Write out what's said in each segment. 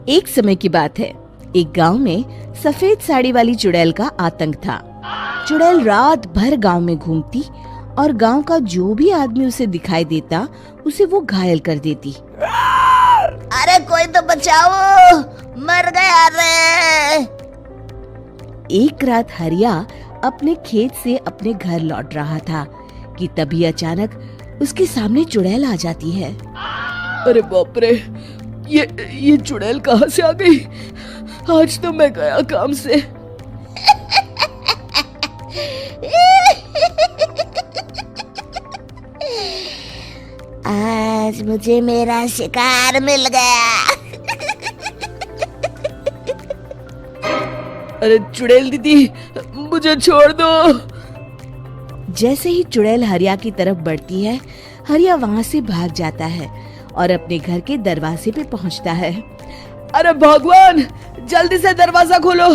एक समय की बात है। एक गांव में सफेद साड़ी वाली चुड़ैल का आतंक था। चुड़ैल रात भर गांव में घूमती और गांव का जो भी आदमी उसे दिखाई देता उसे वो घायल कर देती। अरे कोई तो बचाओ, मर गया रे। एक रात हरिया अपने खेत से अपने घर लौट रहा था कि तभी अचानक उसके सामने चुड़ैल आ जाती है। अरे बाप रे, ये चुड़ैल कहाँ से आ गई? आज तो मैं गया काम से। आज मुझे मेरा शिकार मिल गया। अरे चुड़ैल दीदी, मुझे छोड़ दो। जैसे ही चुड़ैल हरिया की तरफ बढ़ती है, हरिया वहाँ से भाग जाता है और अपने घर के दरवाजे पे पहुँचता है। अरे भगवान, जल्दी से दरवाजा खोलो,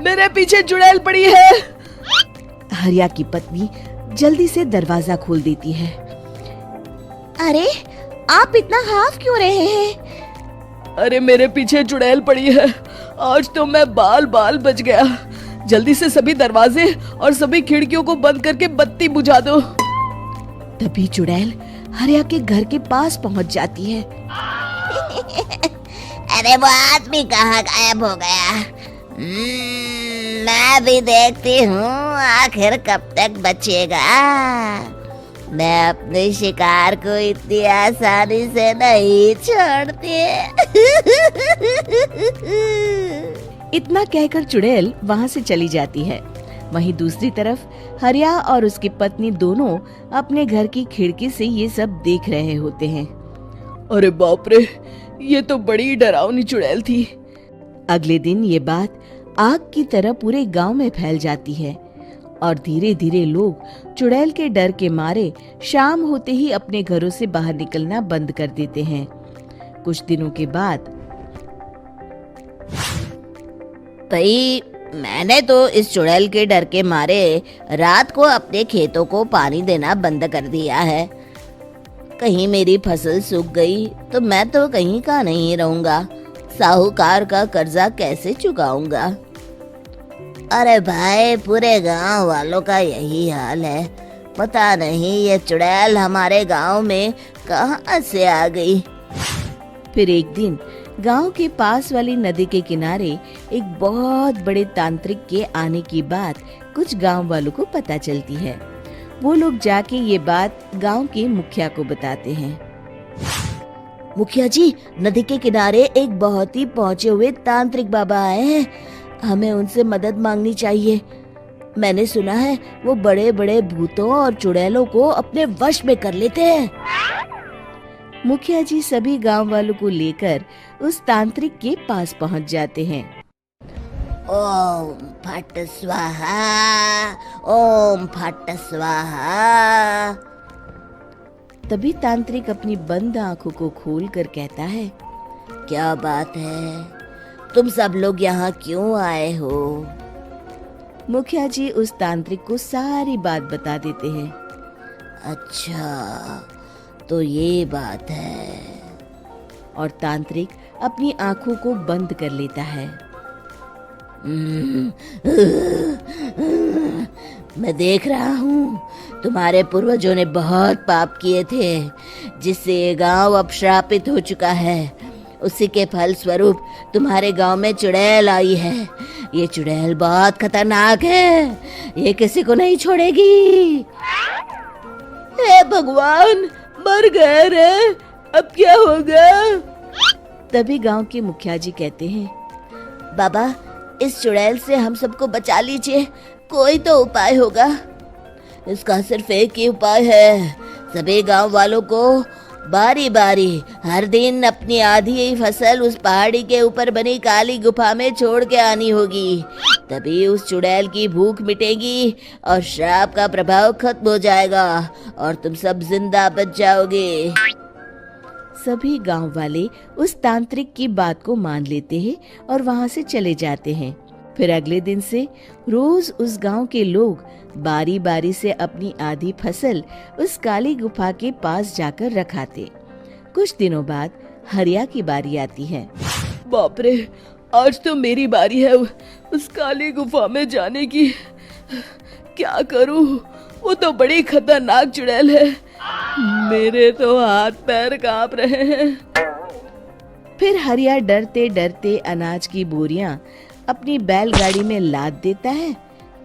मेरे पीछे चुड़ैल पड़ी है। हरिया की पत्नी जल्दी से दरवाजा खोल देती है। अरे आप इतना हाफ क्यों रहे हैं? अरे मेरे पीछे चुड़ैल पड़ी है, आज तो मैं बाल बाल बच गया। जल्दी से सभी दरवाजे और सभी खिड़कियों को बंद करके बत्ती बुझा दो। तभी चुड़ैल हरिया के घर के पास पहुंच जाती है। अरे वो आदमी कहाँ गायब हो गया? मैं भी देखती हूँ आखिर कब तक बचेगा। मैं अपने शिकार को इतनी आसानी से नहीं छोड़ती। इतना कहकर चुड़ैल वहाँ से चली जाती है। वहीं दूसरी तरफ हरिया और उसकी पत्नी दोनों अपने घर की खिड़की से ये सब देख रहे होते हैं। अरे बाप रे, ये तो बड़ी डरावनी चुड़ैल थी। अगले दिन ये बात आग की तरह पूरे गांव में फैल जाती है और धीरे धीरे लोग चुड़ैल के डर के मारे शाम होते ही अपने घरों से बाहर निकलना बंद कर देते हैं। कुछ दिनों के बाद भाई, मैंने तो इस चुड़ैल के डर के मारे रात को अपने खेतों को पानी देना बंद कर दिया है। कहीं मेरी फसल सूख गई तो मैं तो कहीं का नहीं रहूंगा। साहूकार का कर्जा कैसे चुकाऊंगा? अरे भाई, पूरे गांव वालों का यही हाल है। पता नहीं ये चुड़ैल हमारे गांव में कहां से आ गई। फिर एक दिन गांव के पास वाली नदी के किनारे एक बहुत बड़े तांत्रिक के आने की बात कुछ गांव वालों को पता चलती है। वो लोग जाके ये बात गांव के मुखिया को बताते हैं। मुखिया जी, नदी के किनारे एक बहुत ही पहुंचे हुए तांत्रिक बाबा आए हैं। हमें उनसे मदद मांगनी चाहिए। मैंने सुना है वो बड़े बड़े भूतों और चुड़ैलों को अपने वश में कर लेते हैं। मुखिया जी सभी गांव वालों को लेकर उस तांत्रिक के पास पहुंच जाते हैं। ओम फट स्वाहा, ओम फट स्वाहा। तभी तांत्रिक अपनी बंद आंखों को खोलकर कहता है, क्या बात है? तुम सब लोग यहाँ क्यों आए हो? मुखिया जी उस तांत्रिक को सारी बात बता देते हैं। अच्छा, तो ये बात है। और तांत्रिक अपनी आंखों को बंद कर लेता है। मैं देख रहा हूँ तुम्हारे पूर्वजों ने बहुत पाप किए थे, जिससे ये गांव अब श्रापित हो चुका है। उसी के फल स्वरूप तुम्हारे गांव में चुड़ैल आई है। ये चुड़ैल बहुत खतरनाक है, ये किसी को नहीं छोड़ेगी। हे भगवान, मर गए रे, अब क्या होगा? तभी गांव के मुखिया जी कहते हैं, बाबा, इस चुड़ैल से हम सबको बचा लीजिए। कोई तो उपाय होगा। इसका सिर्फ एक ही उपाय है। सभी गांव वालों को बारी बारी हर दिन अपनी आधी फसल उस पहाड़ी के ऊपर बनी काली गुफा में छोड़ के आनी होगी। तभी उस चुड़ैल की भूख मिटेगी और श्राप का प्रभाव खत्म हो जाएगा और तुम सब जिंदा बच जाओगे। सभी गांव वाले उस तांत्रिक की बात को मान लेते हैं और वहां से चले जाते हैं। फिर अगले दिन से रोज उस गांव के लोग बारी बारी से अपनी आधी फसल उस काली गुफा के पास जाकर रखाते। कुछ दिनों बाद हरिया की बारी आती है। बाप रे, आज तो मेरी बारी है उस काली गुफा में जाने की। क्या करूं, वो तो बड़ी खतरनाक चुड़ैल है। मेरे तो हाथ पैर कांप रहे हैं। फिर हरिया डरते डरते अनाज की बोरियां अपनी बैलगाड़ी में लाद देता है।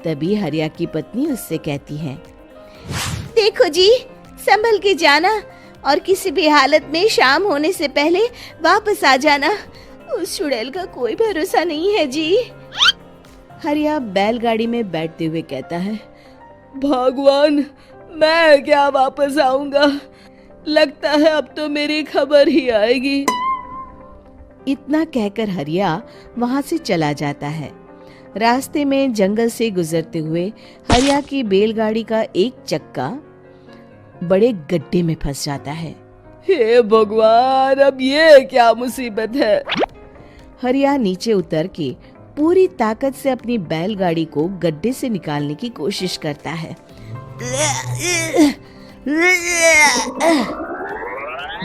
तभी हरिया की पत्नी उससे कहती है, देखो जी, संभल के जाना और किसी भी हालत में शाम होने से पहले वापस आ जाना। उस चुड़ैल का कोई भरोसा नहीं है जी। हरिया बैलगाड़ी में बैठते हुए कहता है, भगवान, मैं क्या वापस आऊंगा? लगता है अब तो मेरी खबर ही आएगी। इतना कहकर हरिया वहां से चला जाता है। रास्ते में जंगल से गुजरते हुए हरिया की बैलगाड़ी का एक चक्का बड़े गड्ढे में फंस जाता है। हे भगवान, अब ये क्या मुसीबत है? हरिया नीचे उतर के पूरी ताकत से अपनी बैलगाड़ी को गड्ढे से निकालने की कोशिश करता है।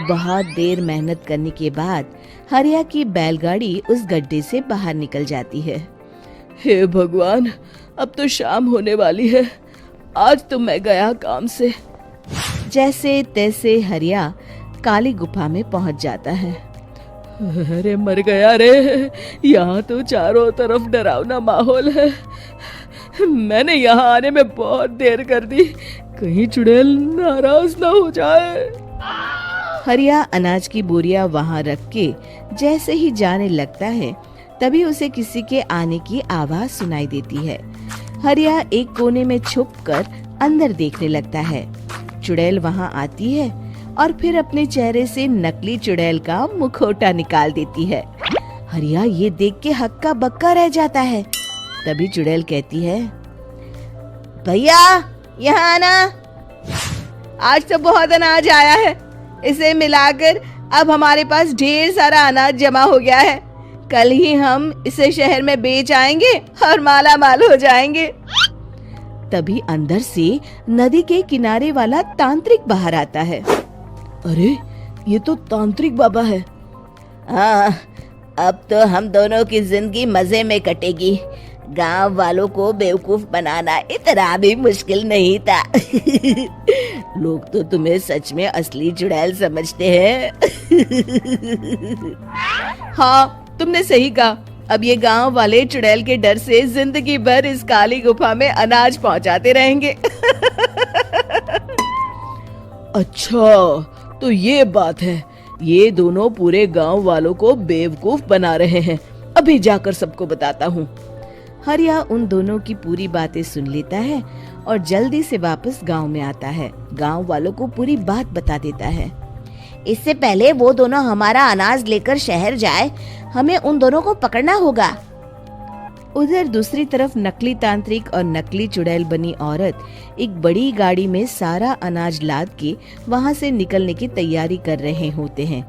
बहुत देर मेहनत करने के बाद हरिया की बैलगाड़ी उस गड्ढे से बाहर निकल जाती है। हे भगवान, अब तो शाम होने वाली है। आज तो मैं गया काम से। जैसे तैसे हरिया काली गुफा में पहुंच जाता है। अरे मर गया रे, यहाँ तो चारों तरफ डरावना माहौल है। मैंने यहाँ आने में बहुत देर कर दी, कहीं चुड़ैल नाराज ना हो जाए। हरिया अनाज की बोरियां वहां रख के जैसे ही जाने लगता है, तभी उसे किसी के आने की आवाज सुनाई देती है। हरिया एक कोने में छुपकर अंदर देखने लगता है। चुड़ैल वहां आती है और फिर अपने चेहरे से नकली चुड़ैल का मुखौटा निकाल देती है। हरिया ये देख के हक्का बक्का रह जाता है। तभी चुड़ैल कहती है, भैया यहाँ आना। आज तो बहुत अनाज आया है, इसे मिलाकर अब हमारे पास ढेर सारा अनाज जमा हो गया है। कल ही हम इसे शहर में बेच आएंगे और माला माल हो जाएंगे। तभी अंदर से नदी के किनारे वाला तांत्रिक बाहर आता है। अरे, ये तो तांत्रिक बाबा है। हाँ, अब तो हम दोनों की जिंदगी मजे में कटेगी। गांव वालों को बेवकूफ बनाना इतना भी मुश्किल नहीं था। लोग तो तुम्हें सच में असली चुड़ैल समझते हैं। हाँ, तुमने सही कहा। अब ये गांव वाले चुड़ैल के डर से जिंदगी भर इस काली गुफा में अनाज पहुंचाते रहेंगे। अच्छा, तो ये बात है। ये दोनों पूरे गांव वालों को बेवकूफ बना रहे हैं। अभी जाकर सबको बताता हूँ। हरिया उन दोनों की पूरी बातें सुन लेता है और जल्दी से वापस गांव में आता है। गांव वालों को पूरी बात बता देता है। इससे पहले वो दोनों हमारा अनाज लेकर शहर जाए, हमें उन दोनों को पकड़ना होगा। उधर दूसरी तरफ नकली तांत्रिक और नकली चुड़ैल बनी औरत एक बड़ी गाड़ी में सारा अनाज लाद के वहां से निकलने की तैयारी कर रहे होते हैं।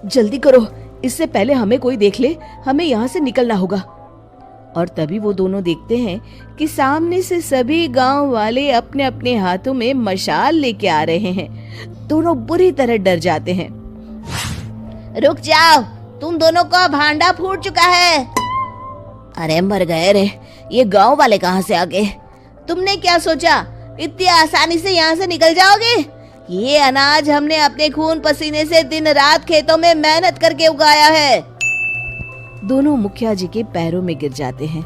जल्दी करो, इससे पहले हमें कोई देख ले। हमें यहाँ से निकलना होगा। और तभी वो दोनों देखते हैं कि सामने से सभी गांव वाले अपने अपने हाथों में मशाल लेके आ रहे हैं। दोनों बुरी तरह डर जाते हैं। रुक जाओ, तुम दोनों का भांडा फूट चुका है। अरे मर गए रे, ये गांव वाले कहाँ से आ गए? तुमने क्या सोचा इतनी आसानी से यहाँ से निकल जाओगे? ये अनाज हमने अपने खून पसीने से दिन रात खेतों में मेहनत करके उगाया है। दोनों मुखिया जी के पैरों में गिर जाते हैं।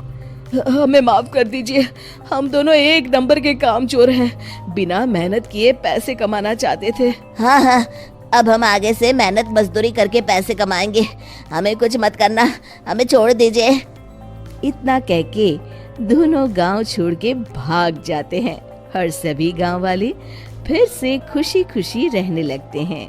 हमें माफ कर दीजिए, हम दोनों एक नंबर के कामचोर हैं। बिना मेहनत किए पैसे कमाना चाहते थे। हाँ हाँ, अब हम आगे से मेहनत मजदूरी करके पैसे कमाएंगे। हमें कुछ मत करना, हमें छोड़ दीजिए। इतना कह के दोनों गांव छोड़ के भाग जाते हैं और सभी गांव वाले फिर से खुशी खुशी रहने लगते हैं।